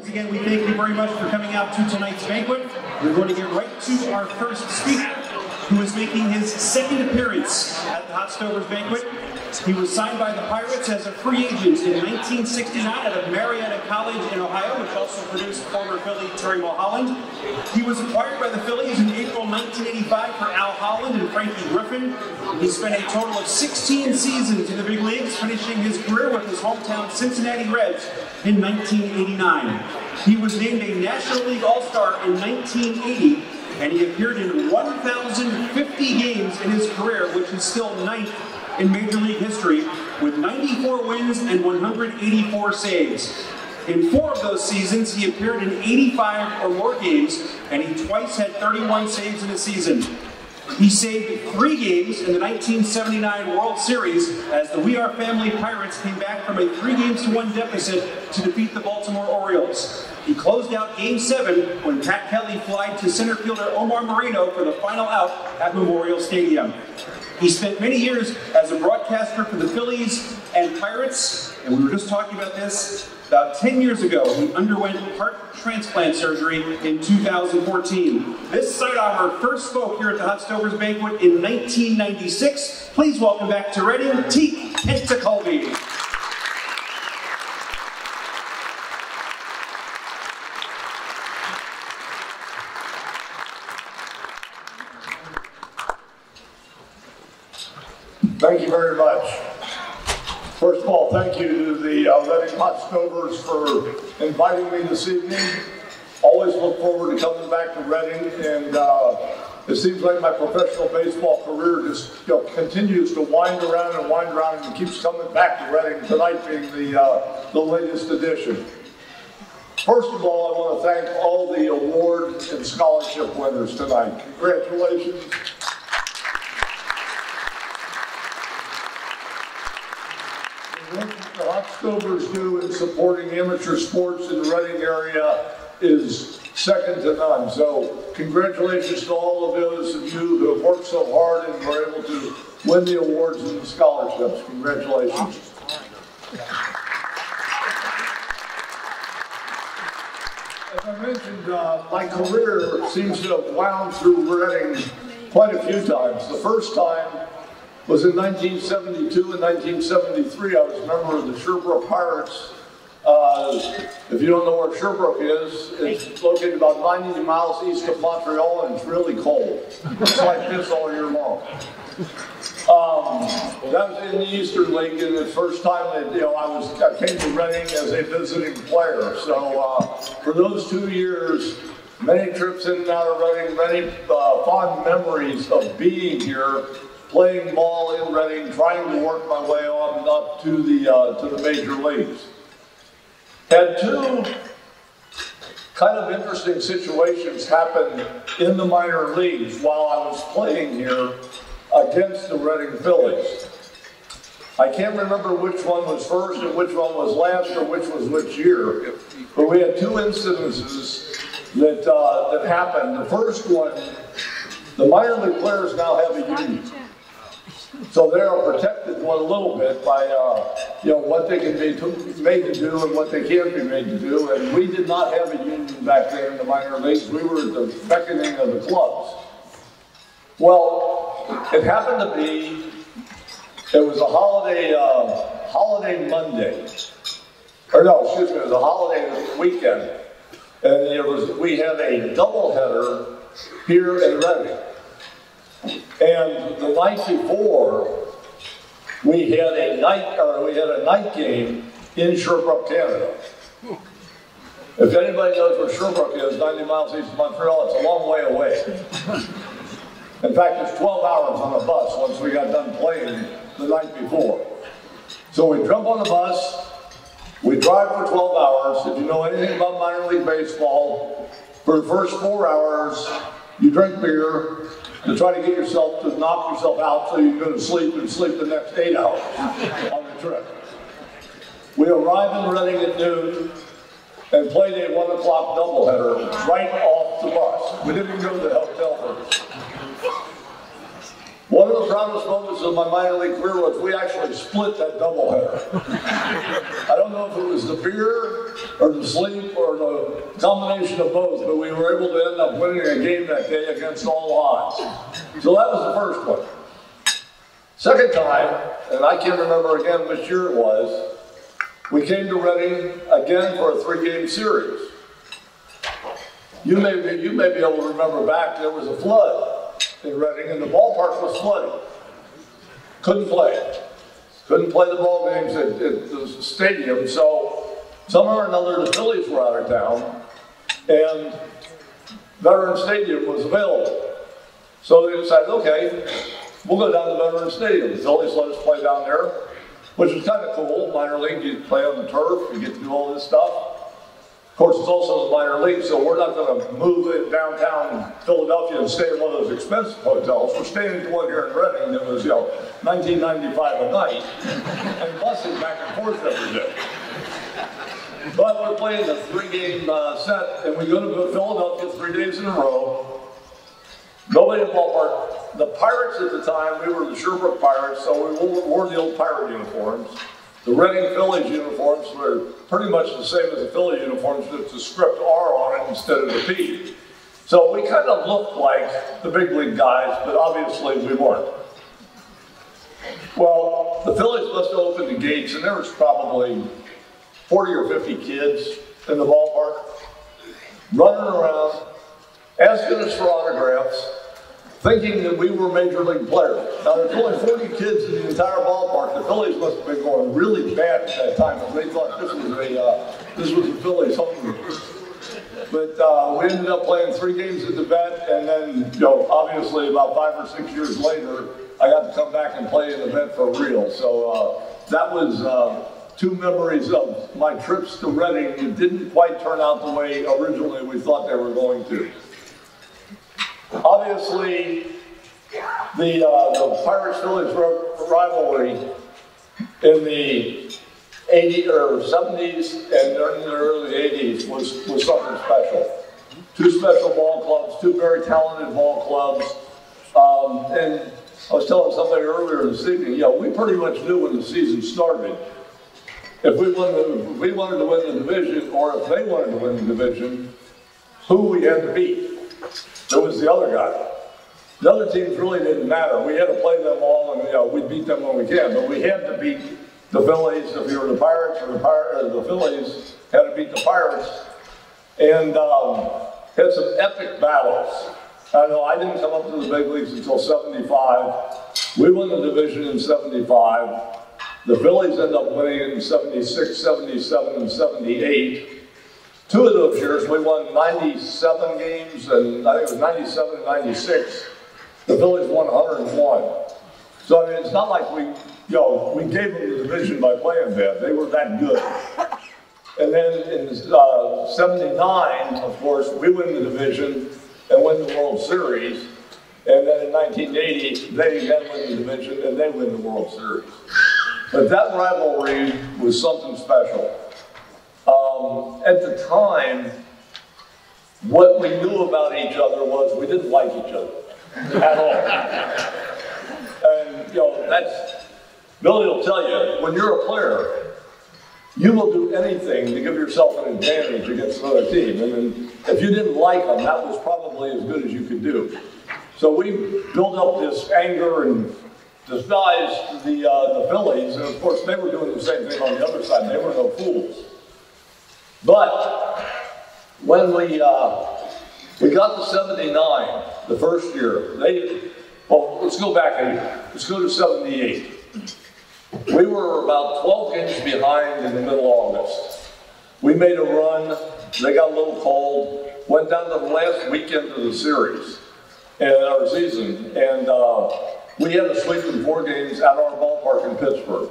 Once again, we thank you very much for coming out to tonight's banquet. We're going to get right to our first speaker, who is making his second appearance at the Hot Stovers Banquet. He was signed by the Pirates as a free agent in 1969 out of Marietta College in Ohio, which also produced former Philly Terry Mulholland. He was acquired by the Phillies in April 1985 for Al Holland and Frankie Griffin. He spent a total of 16 seasons in the big leagues, finishing his career with his hometown Cincinnati Reds in 1989. He was named a National League All-Star in 1980, and he appeared in 1,050 games in his career, which is still ninth in Major League history, with 94 wins and 184 saves. In 4 of those seasons, he appeared in 85 or more games, and he twice had 31 saves in a season. He saved 3 games in the 1979 World Series as the We Are Family Pirates came back from a 3-1 deficit to defeat the Baltimore Orioles. He closed out Game 7 when Pat Kelly flied to center fielder Omar Moreno for the final out at Memorial Stadium. He spent many years as a broadcaster for the Phillies and Pirates, and we were just talking about this. About 10 years ago, he underwent heart transplant surgery in 2014. This sidearmer first spoke here at the Hot Stovers Banquet in 1996. Please welcome back to Reading, Tekulve. Thank you very much. First of all, thank you to the Reading Hot Stovers for inviting me this evening. Always look forward to coming back to Reading, and it seems like my professional baseball career just continues to wind around and keeps coming back to Reading, tonight being the latest edition. First of all, I want to thank all the award and scholarship winners tonight. Congratulations. What the Hot Stovers do in supporting amateur sports in the Reading area is second to none. So congratulations to all of those of you who have worked so hard and were able to win the awards and the scholarships. Congratulations. As I mentioned, my career seems to have wound through Reading quite a few times. The first time was in 1972 and 1973. I was a member of the Sherbrooke Pirates. If you don't know where Sherbrooke is, it's located about 90 miles east of Montreal, and it's really cold. It's like this all year long. That was in the Eastern League, and the first time that I came to Reading as a visiting player. So for those 2 years, many trips in and out of Reading, many fond memories of being here, playing ball in Reading, trying to work my way on up to the major leagues. Had 2 kind of interesting situations happen in the minor leagues while I was playing here against the Reading Phillies. I can't remember which one was first and which one was last or which was which year, but we had 2 incidences that happened. The first one, the minor league players now have a union. So they are protected one a little bit by what they can be made to do and what they can't be made to do. And we did not have a union back then in the minor leagues. We were at the beckoning of the clubs. Well, it happened to be, it was a holiday Monday. Or no, excuse me, it was a holiday weekend. And we had a doubleheader here in Reading. And the night before, we had a night game in Sherbrooke, Canada. If anybody knows where Sherbrooke is, 90 miles east of Montreal, it's a long way away. In fact, it's 12 hours on a bus once we got done playing the night before. So we jump on the bus, we drive for 12 hours. If you know anything about minor league baseball, for the first 4 hours, you drink beer to try to get yourself, to knock yourself out so you can go to sleep and sleep the next 8 hours on the trip. We arrived in Reading at noon and played a 1 o'clock doubleheader right off the bus. We didn't even go to the hotel first. One of the proudest moments of my minor league career was we actually split that doubleheader. I don't know if it was the beer or the sleep or the combination of both, but we were able to end up winning a game that day against all odds. So that was the first one. Second time, and I can't remember again which year it was, we came to Reading again for a 3-game series. You may be able to remember back, there was a flood in Reading and the ballpark was flooded. Couldn't play. Couldn't play the ball games at the stadium, so somehow or another the Phillies were out of town and Veterans Stadium was available. So they decided, okay, we'll go down to Veterans Stadium. The Phillies let us play down there, which was kind of cool. Minor league, you play on the turf, you get to do all this stuff. Of course, it's also the minor league, so we're not going to move it downtown Philadelphia and stay in one of those expensive hotels. We're staying in one here in Reading that was, $19.95 a night, and buses back and forth every day. But we're playing a 3-game set, and we go to Philadelphia 3 days in a row. Nobody in the ballpark. The Pirates at the time, we were the Sherbrooke Pirates, so we wore the old Pirate uniforms. The Reading Phillies uniforms were pretty much the same as the Philly uniforms, with the script R on it instead of the P. So we kind of looked like the big league guys, but obviously we weren't. Well, the Phillies must have opened the gates, and there was probably 40 or 50 kids in the ballpark, running around, asking us for autographs, thinking that we were major league players. Now, there's only 40 kids in the entire ballpark. The Phillies must have been going really bad at that time, because they thought this was a Phillies home. But we ended up playing 3 games at the Vet, and then, obviously about 5 or 6 years later, I got to come back and play in the Vet for real. So that was 2 memories of my trips to Reading. It didn't quite turn out the way originally we thought they were going to. Obviously, the Pirates-Phillies rivalry in the 80s or 70s and during the early 80s was something special. 2 special ball clubs, 2 very talented ball clubs, and I was telling somebody earlier this evening, we pretty much knew when the season started. If we wanted to win the division, or if they wanted to win the division, who we had to beat. There was the other guy. The other teams really didn't matter. We had to play them all, and we'd beat them when we can. But we had to beat the Phillies. If you were the Pirates or the Phillies, had to beat the Pirates, and had some epic battles. I know I didn't come up to the big leagues until '75. We won the division in '75. The Phillies ended up winning it in '76, '77, and '78. 2 of those years, we won 97 games, and I think it was 97 and 96. The Phillies won 101. So, I mean, it's not like we gave them the division by playing bad. They were that good. And then in '79, of course, we win the division and win the World Series. And then in 1980, they again win the division and they win the World Series. But that rivalry was something special. At the time, what we knew about each other was we didn't like each other at all. And, that's, Billy will tell you, when you're a player, you will do anything to give yourself an advantage against another team. And if you didn't like them, that was probably as good as you could do. So we built up this anger and despised the Phillies, and of course they were doing the same thing on the other side. They were no fools. But when we got to '79, the first year, let's go back a year. Let's go to '78. We were about 12 games behind in the middle of August. We made a run. They got a little cold. Went down to the last weekend of the series in our season, and we had to sweep in 4 games at our ballpark in Pittsburgh.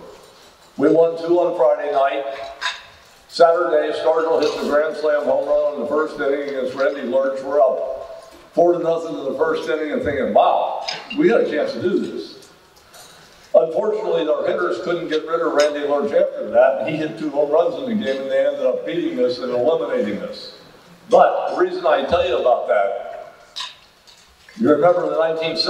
We won 2 on Friday night. Saturday, Stargell hit the grand slam home run in the first inning against Randy Lurch. We're up 4-0 in the first inning and thinking, wow, we got a chance to do this. Unfortunately, our hitters couldn't get rid of Randy Lurch after that. He hit 2 home runs in the game, and they ended up beating us and eliminating us. But the reason I tell you about that, you remember the 1970